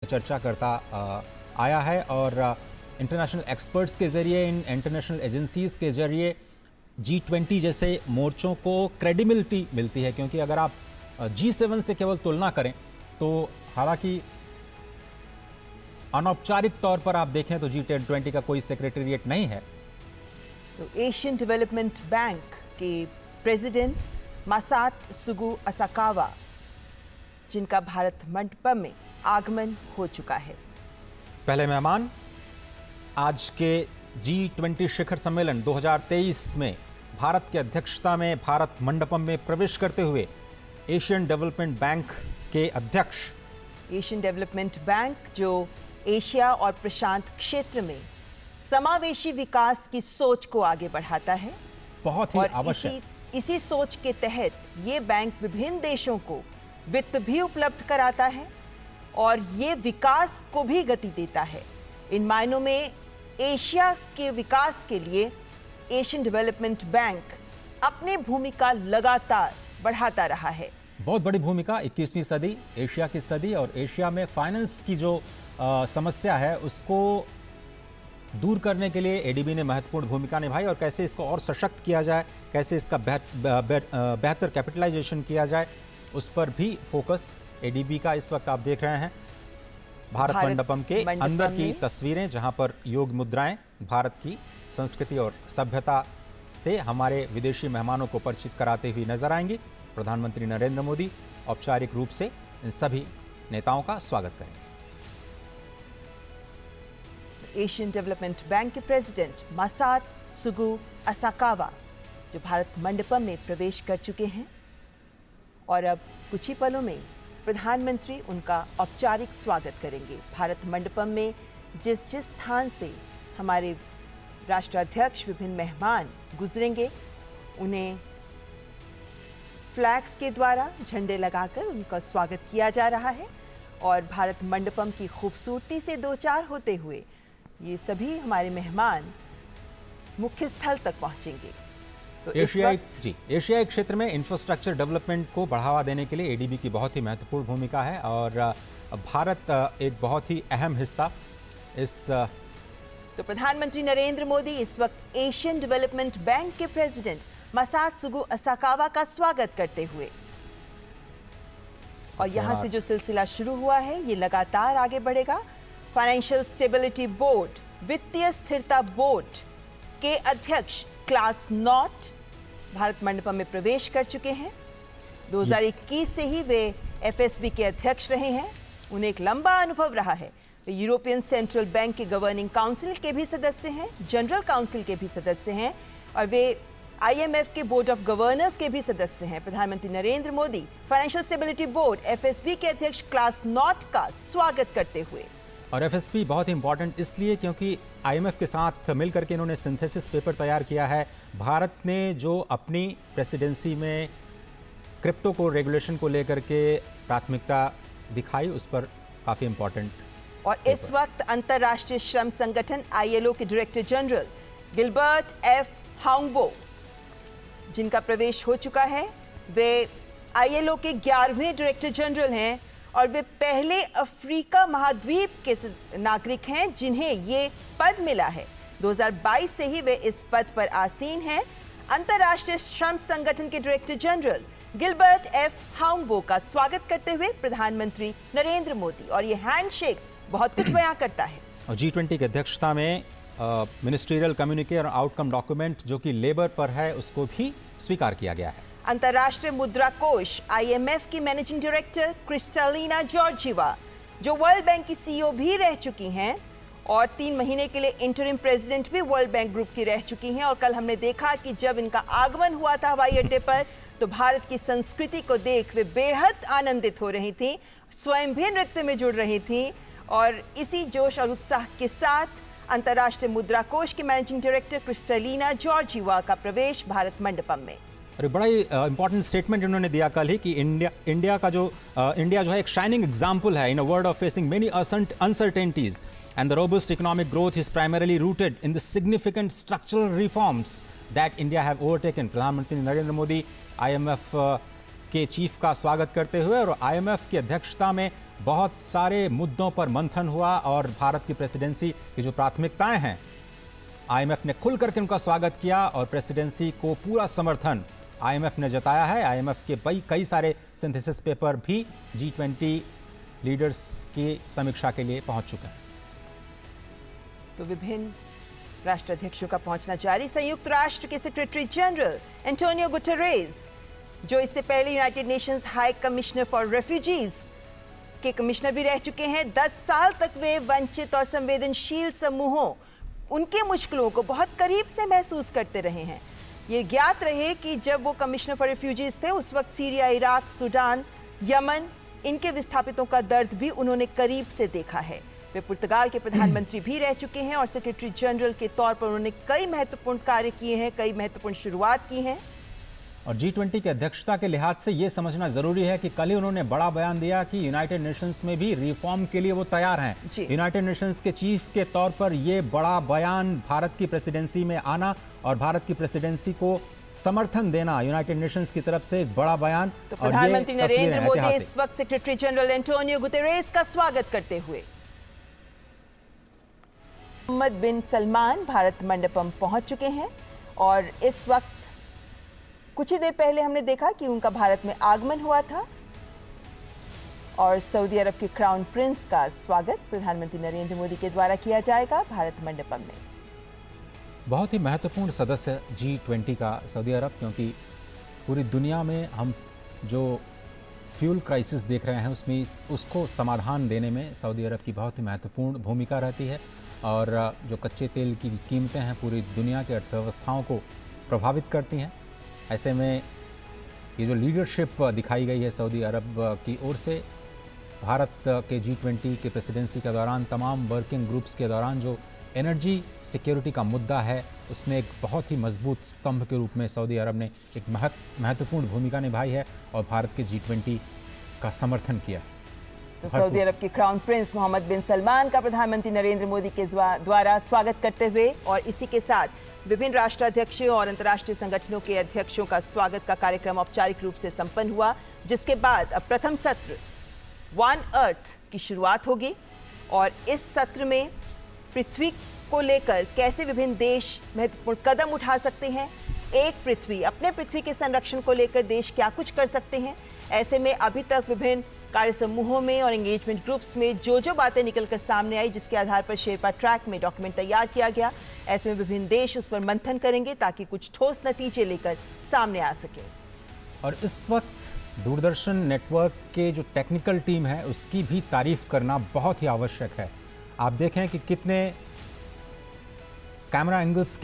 चर्चा करता आया है और इंटरनेशनल एक्सपर्ट्स के ज़रिए, इन इंटरनेशनल एजेंसीज़ के ज़रिए G20 जैसे मोर्चों को क्रेडिबिलिटी मिलती है, क्योंकि अगर आप G7 से केवल तुलना करें तो हालांकि अनौपचारिक तौर पर आप देखें तो G20 का कोई सेक्रेटेरिएट नहीं है। तो एशियन डेवलपमेंट बैंक के प्रेसिडेंट मासात्सुगु असाकावा, जिनका भारत मंडपम में आगमन हो चुका है। पहले मेहमान आज के G20 शिखर सम्मेलन 2023 में भारत की अध्यक्षता में भारत मंडपम में प्रवेश करते हुए एशियन डेवलपमेंट बैंक के अध्यक्ष। एशियन डेवलपमेंट बैंक जो एशिया और प्रशांत क्षेत्र में समावेशी विकास की सोच को आगे बढ़ाता है, बहुत ही आवश्यक। इसी सोच के तहत ये बैंक विभिन्न देशों को वित्त भी उपलब्ध कराता है और ये विकास को भी गति देता है। इन मायनों में एशिया के विकास के लिए एशियन डेवलपमेंट बैंक अपनी भूमिका लगातार बढ़ाता रहा है। बहुत बड़ी भूमिका 21वीं सदी, एशिया की सदी, और एशिया में फाइनेंस की जो समस्या है उसको दूर करने के लिए एडीबी ने महत्वपूर्ण भूमिका निभाई और कैसे इसको और सशक्त किया जाए, कैसे इसका बेहतर कैपिटलाइजेशन किया जाए, उस पर भी फोकस एडीबी का इस वक्त आप देख रहे हैं। भारत मंडपम के अंदर की तस्वीरें, जहां पर योग मुद्राएं भारत की संस्कृति और सभ्यता से हमारे विदेशी मेहमानों को परिचित कराते हुए नजर आएंगी। प्रधानमंत्री नरेंद्र मोदी औपचारिक रूप से इन सभी नेताओं का स्वागत करेंगे। एशियन डेवलपमेंट बैंक के प्रेसिडेंट मासात्सुगु असाकावा जो भारत मंडपम में प्रवेश कर चुके हैं और अब कुछ ही पलों में प्रधानमंत्री उनका औपचारिक स्वागत करेंगे। भारत मंडपम में जिस स्थान से हमारे राष्ट्राध्यक्ष, विभिन्न मेहमान गुजरेंगे, उन्हें फ्लैग्स के द्वारा झंडे लगाकर उनका स्वागत किया जा रहा है और भारत मंडपम की खूबसूरती से दो चार होते हुए ये सभी हमारे मेहमान मुख्य स्थल तक पहुंचेंगे। तो एशियाई क्षेत्र में इंफ्रास्ट्रक्चर डेवलपमेंट को बढ़ावा देने के लिए एडीबी की बहुत ही महत्वपूर्ण भूमिका है और भारत एक बहुत ही अहम हिस्सा इस। तो प्रधानमंत्री नरेंद्र मोदी इस वक्त एशियन डेवलपमेंट बैंक के प्रेसिडेंट मासात्सुगु असाकावा का स्वागत करते हुए, और यहां से जो सिलसिला शुरू हुआ है ये लगातार आगे बढ़ेगा। फाइनेंशियल स्टेबिलिटी बोर्ड, वित्तीय स्थिरता बोर्ड के अध्यक्ष क्लास नॉट भारत मंडपम में प्रवेश कर चुके हैं। 2021 से ही वे एफएसबी के अध्यक्ष रहे हैं। उन्हें एक लंबा अनुभव रहा है। वे यूरोपियन सेंट्रल बैंक के गवर्निंग काउंसिल के भी सदस्य हैं, जनरल काउंसिल के भी सदस्य हैं और वे IMF के बोर्ड ऑफ गवर्नर्स के भी सदस्य हैं। प्रधानमंत्री Narendra Modi financial stability board FSB के अध्यक्ष क्लास नॉट का स्वागत करते हुए। और एफएसबी बहुत इंपॉर्टेंट इसलिए क्योंकि IMF के साथ मिलकर के इन्होंने सिंथेसिस पेपर तैयार किया है। भारत ने जो अपनी प्रेसिडेंसी में क्रिप्टो को रेगुलेशन को लेकर के प्राथमिकता दिखाई, उस पर काफ़ी इंपॉर्टेंट। और इस वक्त अंतर्राष्ट्रीय श्रम संगठन ILO के डायरेक्टर जनरल गिलबर्ट एफ हांगबो, जिनका प्रवेश हो चुका है, वे ILO के 11वें डायरेक्टर जनरल हैं और वे पहले अफ्रीका महाद्वीप के नागरिक हैं जिन्हें ये पद मिला है। 2022 से ही वे इस पद पर आसीन हैं। अंतर्राष्ट्रीय श्रम संगठन के डायरेक्टर जनरल गिलबर्ट एफ हांगबो का स्वागत करते हुए प्रधानमंत्री नरेंद्र मोदी, और ये हैंडशेक बहुत कुछ बयां करता है। और G20 की अध्यक्षता में मिनिस्ट्रियल कम्युनिके और आउटकम डॉक्यूमेंट जो कि लेबर पर है उसको भी स्वीकार किया गया है। अंतर्राष्ट्रीय मुद्रा कोष IMF की मैनेजिंग डायरेक्टर क्रिस्टालिना जॉर्जिवा, जो वर्ल्ड बैंक की CEO भी रह चुकी हैं और 3 महीने के लिए इंटरिम प्रेसिडेंट भी वर्ल्ड बैंक ग्रुप की रह चुकी हैं। और कल हमने देखा कि जब इनका आगमन हुआ था हवाई अड्डे पर तो भारत की संस्कृति को देख वे बेहद आनंदित हो रही थी, स्वयं भी नृत्य में जुड़ रही थी। और इसी जोश और उत्साह के साथ अंतर्राष्ट्रीय मुद्रा कोष के मैनेजिंग डायरेक्टर क्रिस्टालिना जॉर्जिवा का प्रवेश भारत मंडपम में। अरे बड़ा ही इंपॉर्टेंट स्टेटमेंट इन्होंने दिया कल ही कि इंडिया जो है एक शाइनिंग एग्जाम्पल है in a world of facing many uncertainties and the robust economic growth is primarily rooted in the significant structural reforms that India have overtaken. प्रधानमंत्री नरेंद्र मोदी IMF के चीफ का स्वागत करते हुए और आईएमएफ की अध्यक्षता में बहुत सारे मुद्दों पर मंथन हुआ और भारत की प्रेसिडेंसी की जो प्राथमिकताएं हैं, आईएमएफ ने खुल करके उनका स्वागत किया और प्रेसिडेंसी को पूरा समर्थन आईएमएफ ने जताया है। आईएमएफ के कई सारे सिंथेसिस पेपर भी G20 लीडर्स की समीक्षा के लिए पहुंच चुके हैं। तो विभिन्न राष्ट्राध्यक्षों का पहुंचना जारी। संयुक्त राष्ट्र के सेक्रेटरी जनरल एंटोनियो गुटेरेस, जो इससे पहले United Nations high commissioner for refugees के कमिश्नर भी रह चुके हैं, 10 साल तक वे वंचित और संवेदनशील समूहों, उनके मुश्किलों को बहुत करीब से महसूस करते रहे हैं। ये ज्ञात रहे कि जब वो कमिश्नर फॉर रेफ्यूजीज थे, उस वक्त सीरिया, इराक, सूडान, यमन, इनके विस्थापितों का दर्द भी उन्होंने करीब से देखा है। वे पुर्तगाल के प्रधानमंत्री भी रह चुके हैं और सेक्रेटरी जनरल के तौर पर उन्होंने कई महत्वपूर्ण कार्य किए हैं, कई महत्वपूर्ण शुरुआत की हैं। और G20 की अध्यक्षता के लिहाज से ये समझना जरूरी है कि कल ही उन्होंने बड़ा बयान दिया कि यूनाइटेड नेशंस में भी रिफॉर्म के लिए वो तैयार हैं। यूनाइटेड नेशंस के चीफ के तौर पर ये बड़ा बयान भारत की प्रेसिडेंसी में आना और भारत की प्रेसिडेंसी को समर्थन देना यूनाइटेड नेशंस की तरफ से एक बड़ा बयान। तो प्रधानमंत्री नरेंद्र मोदी इस वक्त सेक्रेटरी जनरल एंटोनियो गुटेरेस का स्वागत करते हुए मोहम्मद बिन सलमान भारत मंडपम पहुंच चुके हैं और इस वक्त कुछ ही देर पहले हमने देखा कि उनका भारत में आगमन हुआ था और सऊदी अरब के क्राउन प्रिंस का स्वागत प्रधानमंत्री नरेंद्र मोदी के द्वारा किया जाएगा भारत मंडपम में। बहुत ही महत्वपूर्ण सदस्य G20 का सऊदी अरब, क्योंकि पूरी दुनिया में हम जो फ्यूल क्राइसिस देख रहे हैं उसमें उसको समाधान देने में सऊदी अरब की बहुत ही महत्वपूर्ण भूमिका रहती है और जो कच्चे तेल की कीमतें हैं पूरी दुनिया की अर्थव्यवस्थाओं को प्रभावित करती हैं। ऐसे में ये जो लीडरशिप दिखाई गई है सऊदी अरब की ओर से भारत के G20 के प्रेसिडेंसी के दौरान तमाम वर्किंग ग्रुप्स के दौरान जो एनर्जी सिक्योरिटी का मुद्दा है उसमें एक बहुत ही मजबूत स्तंभ के रूप में सऊदी अरब ने एक महत्वपूर्ण भूमिका निभाई है और भारत के G20 का समर्थन किया। तो सऊदी अरब के क्राउन प्रिंस मोहम्मद बिन सलमान का प्रधानमंत्री नरेंद्र मोदी के द्वारा स्वागत करते हुए और इसी के साथ विभिन्न राष्ट्राध्यक्षों और अंतर्राष्ट्रीय संगठनों के अध्यक्षों का स्वागत का कार्यक्रम औपचारिक रूप से संपन्न हुआ, जिसके बाद अब प्रथम सत्र वन अर्थ की शुरुआत होगी और इस सत्र में पृथ्वी को लेकर कैसे विभिन्न देश महत्वपूर्ण कदम उठा सकते हैं, एक पृथ्वी, अपने पृथ्वी के संरक्षण को लेकर देश क्या कुछ कर सकते हैं। ऐसे में अभी तक विभिन्न कार्य समूहों में और एंगेजमेंट ग्रुप्स में जो बातें निकलकर सामने आई, जिसके आधार पर शेरपा ट्रैक में डॉक्यूमेंट तैयार किया गया, ऐसे में विभिन्न देश उस पर मंथन करेंगे ताकि कुछ ठोस नतीजे लेकर सामने आ सके। और इस वक्त दूरदर्शन नेटवर्क के जो टेक्निकल टीम है उसकी भी तारीफ करना बहुत ही आवश्यक है। आप देखें कि कितने कैमरा एंगल्स